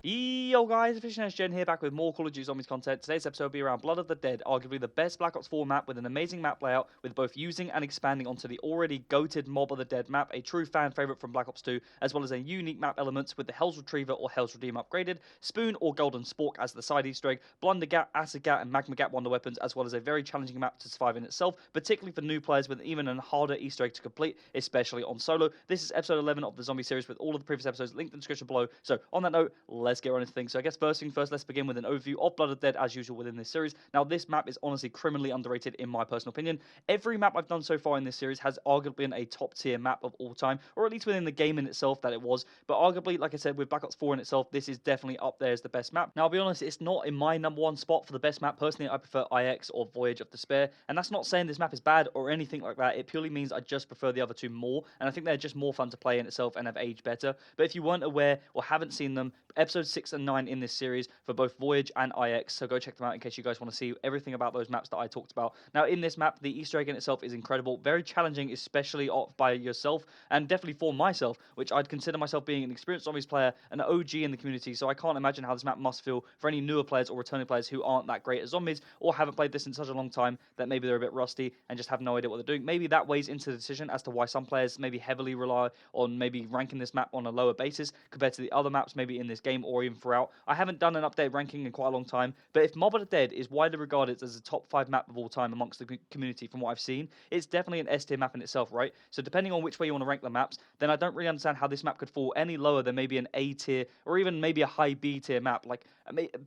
Yo guys, Fishing Gen here, back with more Call of Duty Zombies content. Today's episode will be around Blood of the Dead, arguably the best Black Ops 4 map with an amazing map layout, with both using and expanding onto the already goated Mob of the Dead map, a true fan favourite from Black Ops 2, as well as a unique map elements with the Hell's Retriever or Hell's Redeem upgraded, Spoon or Golden Spork as the side Easter egg, Blunder Gap, Acid Gap and Magma Gap wonder weapons, as well as a very challenging map to survive in itself, particularly for new players with even a harder Easter egg to complete, especially on solo. This is episode 11 of the Zombie series with all of the previous episodes linked in the description below. So on that note, let's get right into things. So I guess first thing first, let's begin with an overview of Blood of the Dead as usual within this series. Now, this map is honestly criminally underrated in my personal opinion. Every map I've done so far in this series has arguably been a top tier map of all time, or at least within the game in itself that it was. But arguably, like I said, with Black Ops 4 in itself, this is definitely up there as the best map. Now, I'll be honest, it's not in my number one spot for the best map. Personally, I prefer IX or Voyage of Despair, and that's not saying this map is bad or anything like that. It purely means I just prefer the other two more, and I think they're just more fun to play in itself and have aged better. But if you weren't aware or haven't seen them, episodes 6 and 9 in this series for both Voyage and IX, so go check them out in case you guys want to see everything about those maps that I talked about. Now, in this map, the Easter egg in itself is incredible, very challenging, especially by yourself, and definitely for myself, which I'd consider myself being an experienced Zombies player, an OG in the community, so I can't imagine how this map must feel for any newer players or returning players who aren't that great at Zombies, or haven't played this in such a long time that maybe they're a bit rusty and just have no idea what they're doing. Maybe that weighs into the decision as to why some players maybe heavily rely on maybe ranking this map on a lower basis compared to the other maps maybe in this game or even throughout. I haven't done an update ranking in quite a long time, but if Mob of the Dead is widely regarded as a top 5 map of all time amongst the community from what I've seen, it's definitely an S tier map in itself, right? So depending on which way you want to rank the maps, then I don't really understand how this map could fall any lower than maybe an A tier or even maybe a high B tier map. Like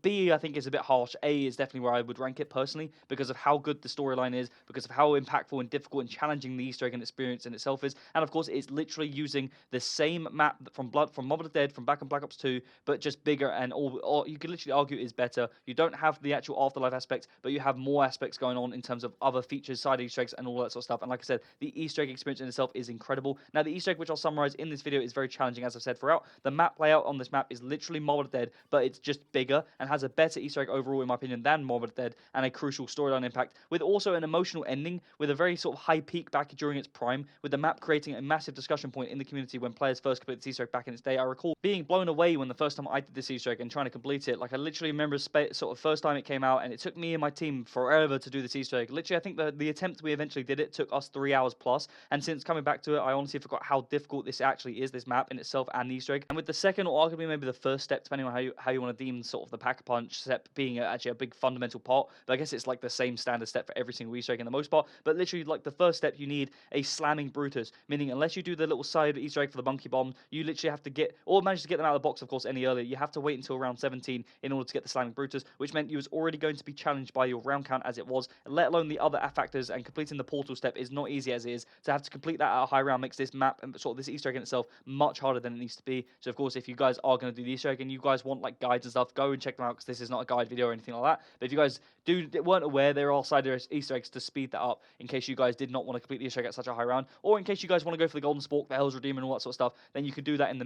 B, I think is a bit harsh. A is definitely where I would rank it personally because of how good the storyline is, because of how impactful and difficult and challenging the Easter egg and experience in itself is, and of course it's literally using the same map from Mob of the Dead from back in Black Ops 2, but just bigger and all you could literally argue is better. You don't have the actual afterlife aspect, but you have more aspects going on in terms of other features, side Easter eggs, and all that sort of stuff. And like I said, the Easter egg experience in itself is incredible. Now, the Easter egg, which I'll summarize in this video, is very challenging, as I've said throughout. The map layout on this map is literally Mob of the Dead, but it's just bigger and has a better Easter egg overall, in my opinion, than Mob of the Dead, and a crucial storyline impact, with also an emotional ending, with a very sort of high peak back during its prime, with the map creating a massive discussion point in the community when players first completed this Easter egg back in its day. I recall being blown away when the first time I did this Easter egg and trying to complete it. Like, I literally remember sort of first time it came out, and it took me and my team forever to do this Easter egg. Literally, I think the attempt we eventually did it took us 3 hours plus, and since coming back to it, I honestly forgot how difficult this actually is, this map in itself and the Easter egg. And with the second, or arguably maybe the first step, depending on how you want to deem sort of the Pack-a-Punch step being actually a big fundamental part, but I guess it's like the same standard step for every single Easter egg in the most part. But literally, like the first step, you need a slamming Brutus, meaning unless you do the little side Easter egg for the monkey bomb, you literally have to get, or manage to get them out of the box, of course, any earlier. You have to wait until round 17 in order to get the slamming Brutus, which meant you was already going to be challenged by your round count as it was, let alone the other factors, and completing the portal step is not easy as it is. To have to complete that at a high round makes this map and sort of this Easter egg in itself much harder than it needs to be. So of course, if you guys are going to do the Easter egg and you guys want like guides and stuff, go and check them out, because this is not a guide video or anything like that. But if you guys weren't aware, there are side Easter eggs to speed that up in case you guys did not want to complete the Easter egg at such a high round, or in case you guys want to go for the Golden Spork, the Hell's Redeem and all that sort of stuff, then you can do that in the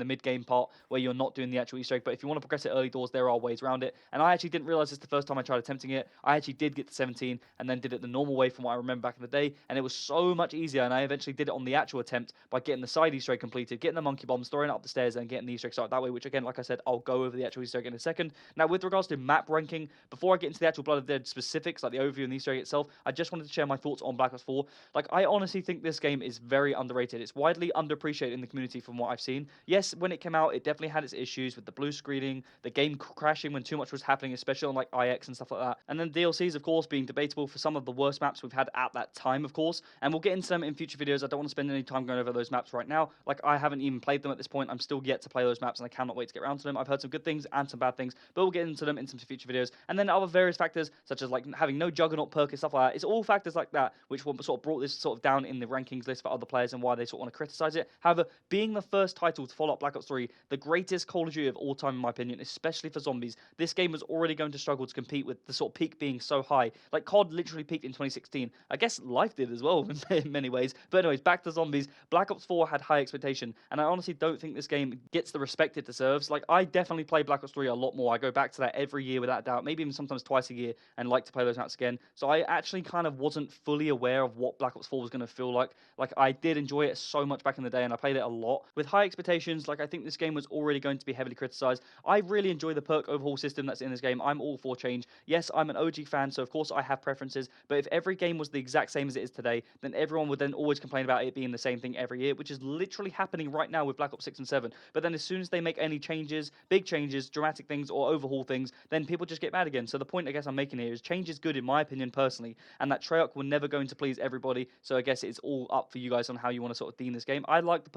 mid game part where you're not doing the actual Easter egg. But if you want to progress it early doors, there are ways around it. And I actually didn't realize this the first time I tried attempting it. I actually did get to 17 and then did it the normal way from what I remember back in the day, and it was so much easier. And I eventually did it on the actual attempt by getting the side Easter egg completed, getting the monkey bombs, throwing it up the stairs, and getting the Easter egg started that way, which again, like I said, I'll go over the actual Easter egg in a second. Now, with regards to map ranking, before I get into the actual Blood of the Dead specifics, like the overview and the Easter egg itself, I just wanted to share my thoughts on Black Ops 4. Like, I honestly think this game is very underrated. It's widely underappreciated in the community from what I've seen. Yes, when it came out, it definitely had its issues with the blue screening, the game crashing when too much was happening, especially on like IX and stuff like that. And then DLCs, of course, being debatable for some of the worst maps we've had at that time, of course. And we'll get into them in future videos. I don't want to spend any time going over those maps right now. Like, I haven't even played them at this point. I'm still yet to play those maps, and I cannot wait to get around to them. I've heard some good things and some bad things, but we'll get into them in some future videos. And then other various factors, such as like having no Juggernaut perk and stuff like that. It's all factors like that which sort of brought this sort of down in the rankings list for other players and why they sort of want to criticize it. However, being the first title to follow up Black Ops 3, the greatest Call of Duty of all time in my opinion, especially for zombies, this game was already going to struggle to compete with the sort of peak being so high. Like, COD literally peaked in 2016. I guess Life did as well in many ways. But anyways, back to zombies. Black Ops 4 had high expectation, and I honestly don't think this game gets the respect it deserves. Like, I definitely play Black Ops 3 a lot more. I go back to that every year without doubt, maybe even sometimes twice a year, and like to play those maps again. So I actually kind of wasn't fully aware of what Black Ops 4 was going to feel like. Like, I did enjoy it so much back in the day, and I played it a lot. With high expectations, like, I think this game was already going to be heavily criticized. I really enjoy the perk overhaul system that's in this game. I'm all for change. Yes, I'm an OG fan, so of course I have preferences, but if every game was the exact same as it is today, then everyone would then always complain about it being the same thing every year, which is literally happening right now with Black Ops 6 and 7. But then as soon as they make any changes, big changes, dramatic things, or overhaul things, then people just get mad again. So the point I guess I'm making here is change is good in my opinion personally, and that Treyarch will never going to please everybody, so I guess it's all up for you guys on how you want to sort of theme this game. I like the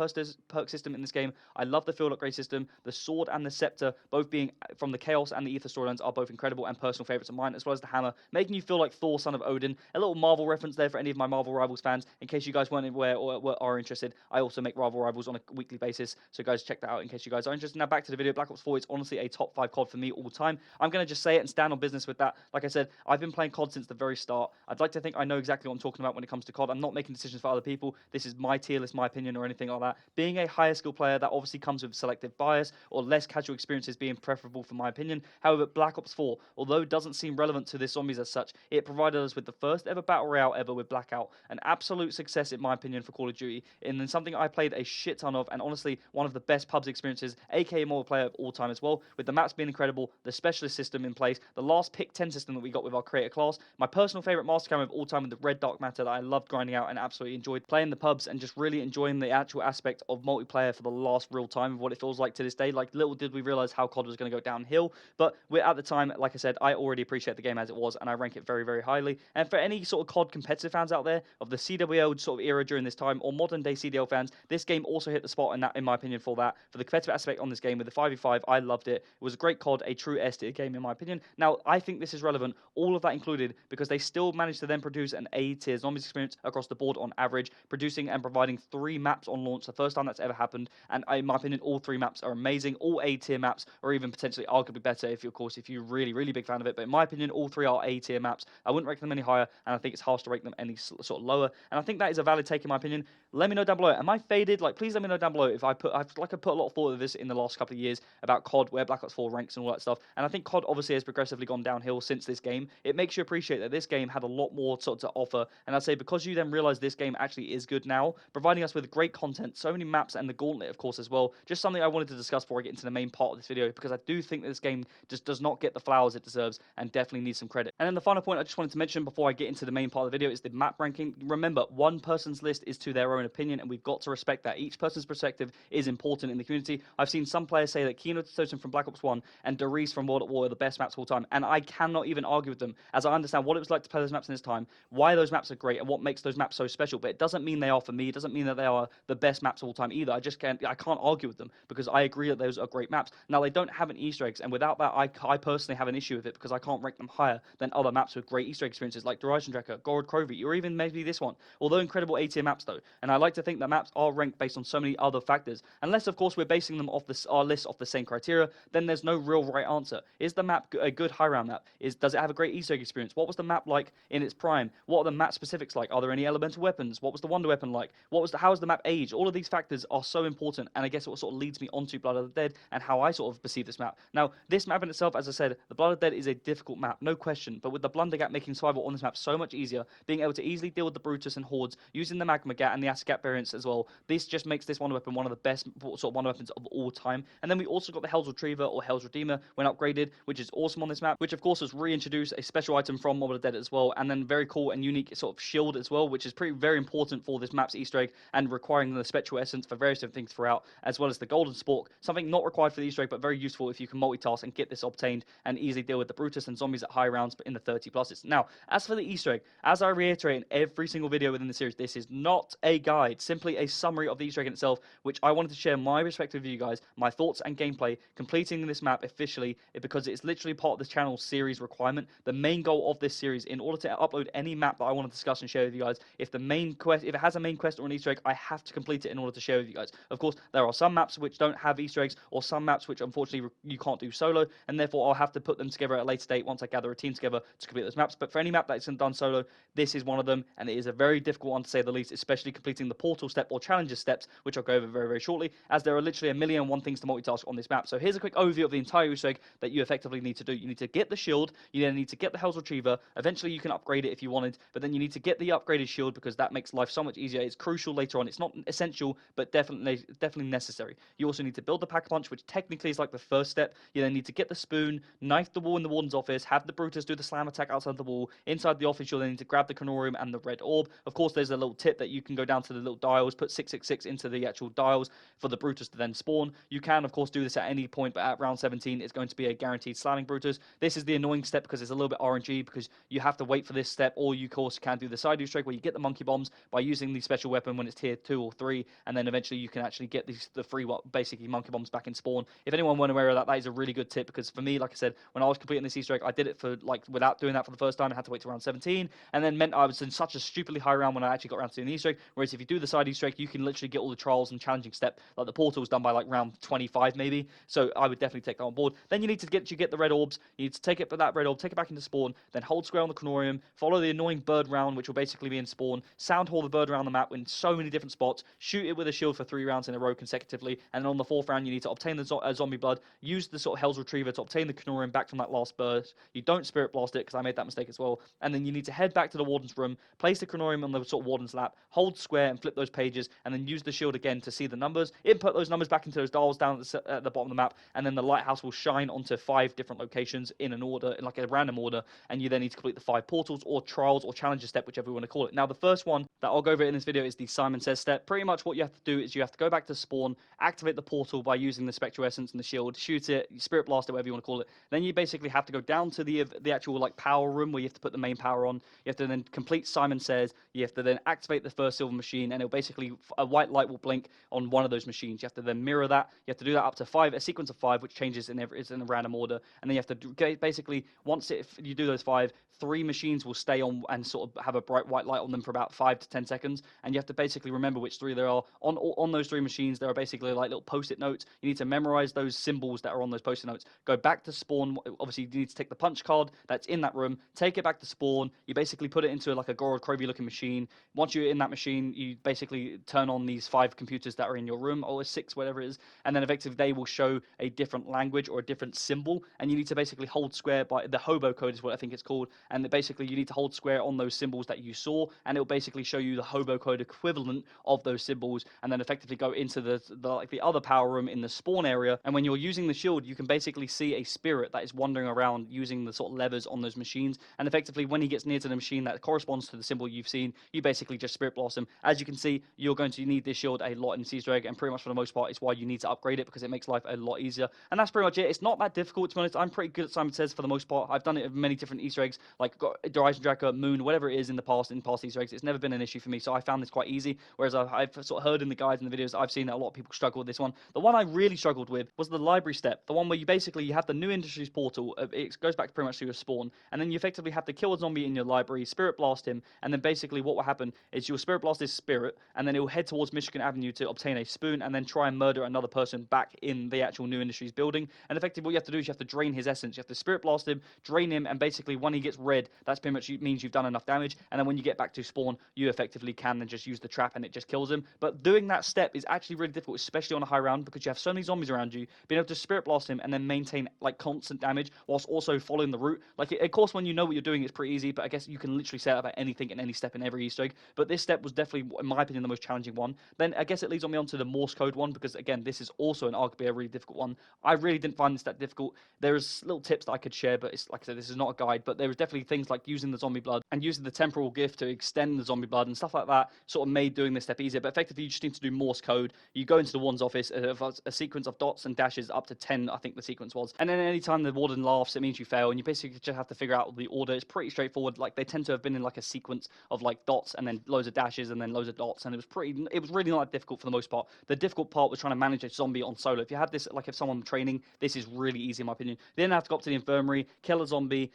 perk system in this game. I love the field upgrade system. The sword and the scepter, both being from the Chaos and the Ether storylines, are both incredible and personal favorites of mine, as well as the hammer, making you feel like Thor, son of Odin. A little Marvel reference there for any of my Marvel Rivals fans, in case you guys weren't aware or are interested. I also make Marvel Rivals on a weekly basis, so guys, check that out in case you guys are interested. Now back to the video. Black Ops 4 is honestly a top 5 COD for me all time. I'm going to just say it and stand on business with that. Like I said, I've been playing COD since the very start. I'd like to think I know exactly what I'm talking about when it comes to COD. I'm not making decisions for other people. This is my tier list, my opinion, or anything like that. Being a higher skill player, that obviously comes with selective bias or less casual experiences being preferable for my opinion. However, Black Ops 4, although it doesn't seem relevant to this zombies as such, it provided us with the first ever battle royale ever with Blackout. An absolute success in my opinion for Call of Duty, and then something I played a shit ton of, and honestly one of the best pubs experiences, aka multiplayer of all time as well, with the maps being incredible, the specialist system in place, the last pick 10 system that we got with our creator class, my personal favorite master camera of all time with the red dark matter that I loved grinding out and absolutely enjoyed playing the pubs, and just really enjoying the actual aspect of multiplayer for the last real time of what it feels like to this day. Like, little did we realize how COD was going to go downhill, but we're at the time, like I said, I already appreciate the game as it was, and I rank it very, very highly. And for any sort of COD competitive fans out there of the CWL sort of era during this time, or modern day CDL fans, this game also hit the spot in that, in my opinion, for that. For the competitive aspect on this game with the 5v5, I loved it. It was a great COD, a true S tier game in my opinion. Now, I think this is relevant, all of that included, because they still managed to then produce an A tier zombies experience across the board on average, producing and providing 3 maps on launch, the first time that's ever happened. And in my opinion, all 3 maps are amazing. All A tier maps, or even potentially arguably better if you, of course, if you're really, really big fan of it. But in my opinion, all 3 are A tier maps. I wouldn't rank them any higher, and I think it's harsh to rank them any sort of lower. And I think that is a valid take in my opinion. Let me know down below. Am I faded? Like, please let me know down below if I put a lot of thought of this in the last couple of years about COD, where Black Ops 4 ranks and all that stuff. And I think COD obviously has progressively gone downhill since this game. It makes you appreciate that this game had a lot more sort of to offer. And I'd say because you then realize this game actually is good now, providing us with great content, so many maps, and the gauntlet, of course, as well. Just something I wanted to discuss before I get into the main part of this video, because I do think that this game just does not get the flowers it deserves and definitely needs some credit. And then the final point I just wanted to mention before I get into the main part of the video is the map ranking. Remember, one person's list is to their own opinion, and we've got to respect that. Each person's perspective is important in the community. I've seen some players say that Kino Totem from Black Ops 1 and Derice from World at War are the best maps of all time, and I cannot even argue with them, as I understand what it was like to play those maps in this time, why those maps are great, and what makes those maps so special. But it doesn't mean they are for me. It doesn't mean that they are the best maps of all time either. I can't argue with them, because I agree that those are great maps. Now, they don't have an Easter eggs, and without that, I personally have an issue with it, because I can't rank them higher than other maps with great Easter egg experiences like Horizon Tracker, Gold Crovey, or even maybe this one. Although incredible A tier maps though, and I like to think that maps are ranked based on so many other factors. Unless, of course, we're basing them off our list off the same criteria, then there's no real right answer. Is the map a good high round map? Does it have a great Easter egg experience? What was the map like in its prime? What are the map specifics like? Are there any elemental weapons? What was the wonder weapon like? How is the map age? All of these factors are so important, and I guess it sort of leads me onto Blood of the Dead and how I sort of perceive this map. Now, this map in itself, as I said, the Blood of the Dead is a difficult map, no question, but with the Blunder Gap making survival on this map so much easier, being able to easily deal with the Brutus and Hordes, using the Magma Gat and the Acid Gap variants as well, this just makes this wonder weapon one of the best sort of wonder weapons of all time. And then we also got the Hell's Retriever or Hell's Redeemer when upgraded, which is awesome on this map, which of course was reintroduced, a special item from Mob of the Dead as well, and then very cool and unique sort of shield as well, which is very important for this map's Easter egg and requiring the Spectral Essence for various different things throughout, as well as the Golden Spork, something not required for the Easter egg but very useful if you can multitask and get this obtained and easily deal with the Brutus and zombies at high rounds but in the 30 pluses. Now, as for the Easter egg, as I reiterate in every single video within the series, this is not a guide, simply a summary of the Easter egg itself, which I wanted to share my perspective with you guys, my thoughts and gameplay, completing this map officially, because it's literally part of the channel's series requirement. The main goal of this series, in order to upload any map that I want to discuss and share with you guys, if it has a main quest or an Easter egg, I have to complete it in order to share with you guys. Of course, there are some maps which don't have Easter eggs, or some maps which unfortunately you can't do solo, and therefore I'll have to put them together at a later date once I gather a team together to complete those maps. But for any map that isn't done solo, this is one of them, and it is a very difficult one to say the least, especially completing completing the portal step or challenges steps, which I'll go over very, very shortly, as there are literally a million and one things to multitask on this map. So here's a quick overview of the entire Easter egg that you effectively need to do. You need to get the shield, you then need to get the Hell's Retriever, eventually you can upgrade it if you wanted, but then you need to get the upgraded shield because that makes life so much easier. It's crucial later on. It's not essential, but definitely necessary. You also need to build the Pack-a-Punch, which technically is like the first step. You then need to get the spoon, knife the wall in the warden's office, have the Brutus do the slam attack outside the wall. Inside the office, you'll then need to grab the Canorium and the red orb. Of course, there's a little tip that you can go down to the little dials, put 666 into the actual dials for the Brutus to then spawn. You can, of course, do this at any point, but at round 17, it's going to be a guaranteed slamming Brutus. This is the annoying step because it's a little bit RNG because you have to wait for this step, or you, of course, can do the side Easter egg where you get the monkey bombs by using the special weapon when it's tier 2 or 3, and then eventually you can actually get the free, basically, monkey bombs back in spawn. If anyone weren't aware of that, that is a really good tip because for me, like I said, when I was completing this Easter egg, I did it for, without doing that for the first time. I had to wait till round 17, and then meant I was in such a stupidly high round when I actually got around to doing the Easter egg, whereas if you do the side Easter egg, you can literally get all the trials and challenging step, like the portal's done by round 25 maybe, so I would definitely take that on board. Then you need to get the red orbs, you need to take it for that red orb, take it back into spawn, then hold square on the Canorium, follow the annoying bird round, which will basically be in spawn, sound hole the bird around the map in so many different spots, shoot it with a shield for 3 rounds in a row consecutively, and then on the 4th round you need to obtain the zombie blood, use the sort of Hell's Retriever to obtain the Canorium back from that last burst. You don't Spirit Blast it, because I made that mistake as well, and then you need to head back to the Warden's room, place the Canorium on the sort of Warden's lap, hold square and flip those pages, and then use the shield again to see the numbers, input those numbers back into those dials down at the bottom of the map, and then the lighthouse will shine onto 5 different locations in an order, in like a random order, and you then need to complete the 5 portals or trials or challenges step, whichever you want to call it. Now, the first one that I'll go over in this video is the Simon Says step. Pretty much what you have to do is you have to go back to spawn, activate the portal by using the Spectral Essence and the shield, shoot it, Spirit Blast it, whatever you want to call it. Then you basically have to go down to the actual power room where you have to put the main power on. You have to then complete Simon Says. You have to then activate the first silver machine, and it'll basically, a white light will blink on one of those machines. You have to then mirror that. You have to do that up to 5, a sequence of 5, which changes is in a random order. And then you have to basically, if you do those 5, 3 machines will stay on and sort of have a bright white light on them for about 5 to 10 seconds, and you have to basically remember which 3 there are. On those 3 machines, there are basically like little post-it notes. You need to memorize those symbols that are on those post-it notes. Go back to spawn. Obviously, you need to take the punch card that's in that room, take it back to spawn. You basically put it into like a Gorod Krovi looking machine. Once you're in that machine, you basically turn on these 5 computers that are in your room, or 6, whatever it is, and then effectively they will show a different language or a different symbol, and you need to basically hold square by the hobo code is what I think it's called, and basically you need to hold square on those symbols that you saw, and it'll basically show you the hobo code equivalent of those symbols, and then effectively go into the other power room in the spawn area. And when you're using the shield, you can basically see a spirit that is wandering around using the sort of levers on those machines, and effectively when he gets near to the machine that corresponds to the symbol you've seen, you basically just Spirit Blast him. As you can see, you're going to need this shield a lot in this Easter egg, and pretty much for the most part it's why you need to upgrade it, because it makes life a lot easier. And that's pretty much it. It's not that difficult, to be honest. I'm pretty good at Simon Says for the most part. I've done it with many different Easter eggs, like Horizon Tracker, Moon, whatever it is in past Easter eggs. It's never been an issue for me, so I found this quite easy, whereas I've sort of heard in the guides and the videos, I've seen that a lot of people struggle with this one. The one I really struggled with was the library step, the one where you have the New Industries portal. It goes back pretty much to your spawn, and then you effectively have to kill a zombie in your library, Spirit Blast him, and then basically what will happen is you'll Spirit Blast his spirit, and then it will head towards Michigan Avenue to obtain a spoon, and then try and murder another person back in the actual New Industries building. And effectively what you have to do is you have to drain his essence. You have to Spirit Blast him, drain him, and basically when he gets red, that's pretty much means you've done enough damage, and then when you get back to spawn, you effectively can then just use the trap and it just kills him. But doing that step is actually really difficult, especially on a high round, because you have so many zombies around you. Being able to Spirit Blast him and then maintain constant damage whilst also following the route. Of course, when you know what you're doing, it's pretty easy, but I guess you can literally set up anything in any step in every Easter egg. But this step was definitely, in my opinion, the most challenging one. Then I guess it leads me on to the Morse code one, because again, this is also arguably a really difficult one. I really didn't find this that difficult. There's little tips that I could share, but it's like I said, this is not a guide, but there was definitely things like using the zombie blood and using the temporal gift to extend the zombie blood and stuff like that sort of made doing this step easier. But effectively, you just need to do Morse code. You go into the warden's office, a sequence of dots and dashes up to 10, I think the sequence was. And then anytime the warden laughs, it means you fail, and you basically just have to figure out the order. It's pretty straightforward. They tend to have been in a sequence of dots and then loads of dashes and then loads of dots, and it was really not difficult for the most part. The difficult part was trying to manage a zombie on solo. If you had this, if someone training, this is really easy in my opinion. Then I have to go up to the infirmary, kill a zombie,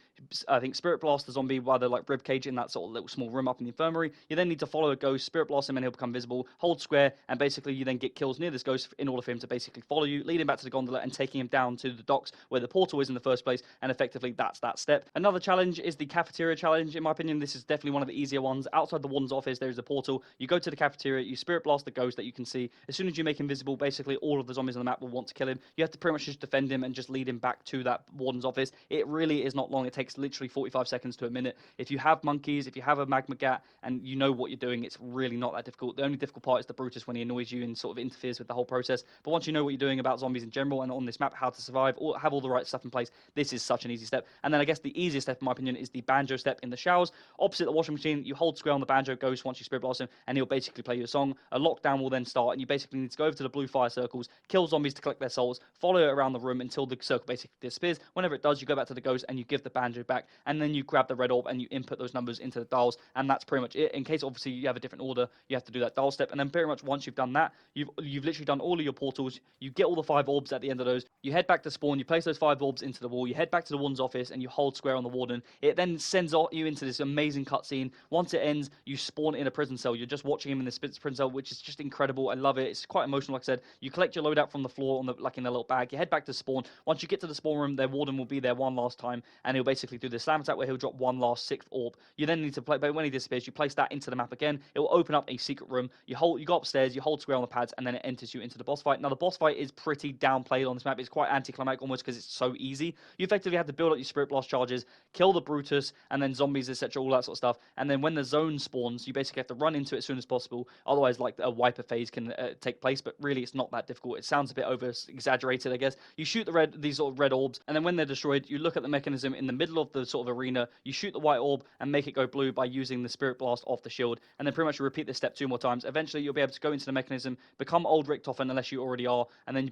I think Spirit Blast the zombie by the rib cage in that sort of little small room up in the infirmary. You then need to follow a ghost, Spirit Blast him, and he'll become visible. Hold square, and basically you then get kills near this ghost in order for him to basically follow you, lead him back to the gondola, and taking him down to the docks where the portal is in the first place. And effectively, that's that step. Another challenge is the cafeteria challenge. In my opinion, this is definitely one of the easier ones. Outside the warden's office, there is a portal. You go to the cafeteria, you spirit blast the ghost that you can see. As soon as you make him visible, basically all of the zombies on the map will want to kill him. You have to pretty much just defend him and just lead him back to that warden's office. It really is not long. It takes literally 45 seconds to a minute. If you have monkeys, if you have a magma gat, and you know what you're doing, it's really not that difficult. The only difficult part is the Brutus when he annoys you and sort of interferes with the whole process. But once you know what you're doing about zombies in general and on this map, how to survive, or have all the right stuff in place, this is such an easy step. And then I guess the easiest step, in my opinion, is the banjo step in the showers. Opposite the washing machine, you hold square on the banjo ghost once you spirit blast him, and he'll basically play you a song. A lockdown will then start, and you basically need to go over to the blue fire circles, kill zombies to collect their souls, follow it around the room until the circle basically disappears. Whenever it does, you go back to the ghost and you give the banjo back, and then you grab the red orb and you input those numbers into the dials, and that's pretty much it. In case obviously you have a different order, you have to do that dial step, and then pretty much once you've done that, you've literally done all of your portals. You get all the 5 orbs at the end of those. You head back to spawn. You place those 5 orbs into the wall. You head back to the warden's office and you hold square on the warden. It then sends you into this amazing cutscene. Once it ends, you spawn in a prison cell. You're just watching him in this prison cell, which is just incredible. I love it. It's quite emotional, like I said. You collect your loadout from the floor on the like in a little bag. You head back to spawn. Once you get to the spawn room, their warden will be there one last time, and he'll basically do the slam attack where he'll drop one last 6th orb. You then need to play, but when he disappears, you place that into the map again. It will open up a secret room. You go upstairs, you hold square on the pads, and then it enters you into the boss fight. Now the boss fight is pretty downplayed on this map. It's quite anticlimactic almost because it's so easy. You effectively have to build up your spirit blast charges, kill the Brutus, and then zombies, etc., all that sort of stuff. And then when the zone spawns, you basically have to run into it as soon as possible. Otherwise, like a wiper phase can take place, but really it's not that difficult. It sounds a bit over exaggerated, I guess. You shoot these sort of red orbs, and then when they're destroyed, you look at the mechanism in the middle of the sort of arena. You shoot the white orb and make it go blue by using the spirit blast off the shield, and then pretty much repeat this step 2 more times. Eventually, you'll be able to go into the mechanism, become old Richtofen unless you already are, and then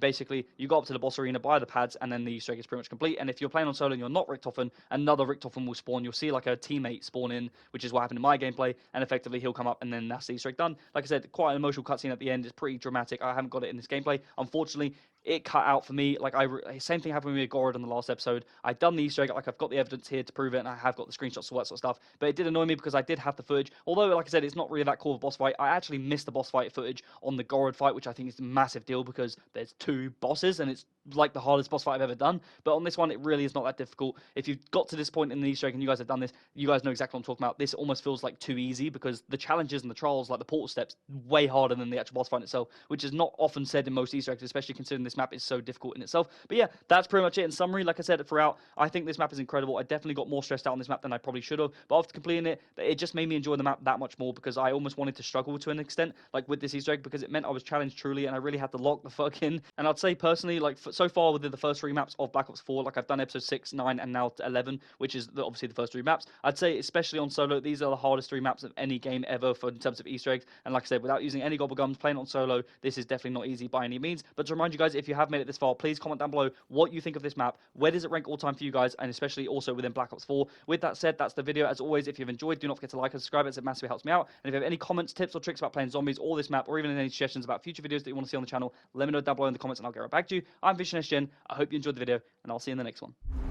you go up to the boss arena, buy the pads, and then the Easter egg is pretty much complete. And if you're playing on solo and you're not Richtofen, another Richtofen will spawn. You'll see like a teammate spawn in, which is what happened in my gameplay, and effectively he'll come up, and then that's the Easter egg done. Like I said, quite an emotional cutscene at the end. It's pretty dramatic. I haven't got it in this gameplay, unfortunately. It cut out for me. Like same thing happened with me with Gorod in the last episode. I'd done the Easter egg, like I've got the evidence here to prove it, and I have got the screenshots, all that sort of stuff. But it did annoy me because I did have the footage. Although, like I said, it's not really that cool of a boss fight. I actually missed the boss fight footage on the Gorod fight, which I think is a massive deal because there's 2 bosses and it's like the hardest boss fight I've ever done. But on this one, it really is not that difficult. If you've got to this point in the Easter egg and you guys have done this, you guys know exactly what I'm talking about. This almost feels like too easy because the challenges and the trials, like the portal steps, way harder than the actual boss fight itself, which is not often said in most Easter eggs, especially considering this map is so difficult in itself. But yeah, that's pretty much it in summary. Like I said throughout, I think this map is incredible. I definitely got more stressed out on this map than I probably should have, but after completing it, it just made me enjoy the map that much more because I almost wanted to struggle to an extent, like with this Easter egg, because it meant I was challenged truly and I really had to lock the fuck in. And I'd say personally, like so far within the first 3 maps of Black Ops 4, like I've done episode 6, 9, and now 11, which is obviously the first 3 maps. I'd say especially on solo, these are the hardest 3 maps of any game ever in terms of Easter eggs. And like I said, without using any gobblegums, playing on solo, this is definitely not easy by any means. But to remind you guys, if you have made it this far, please comment down below what you think of this map. Where does it rank all time for you guys, and especially also within Black Ops 4? With that said, that's the video. As always, if you've enjoyed, do not forget to like and subscribe, as it massively helps me out. And if you have any comments, tips, or tricks about playing zombies or this map, or even any suggestions about future videos that you want to see on the channel, let me know down below in the comments and I'll get right back to you. I'm reminisce. I hope you enjoyed the video, and I'll see you in the next one.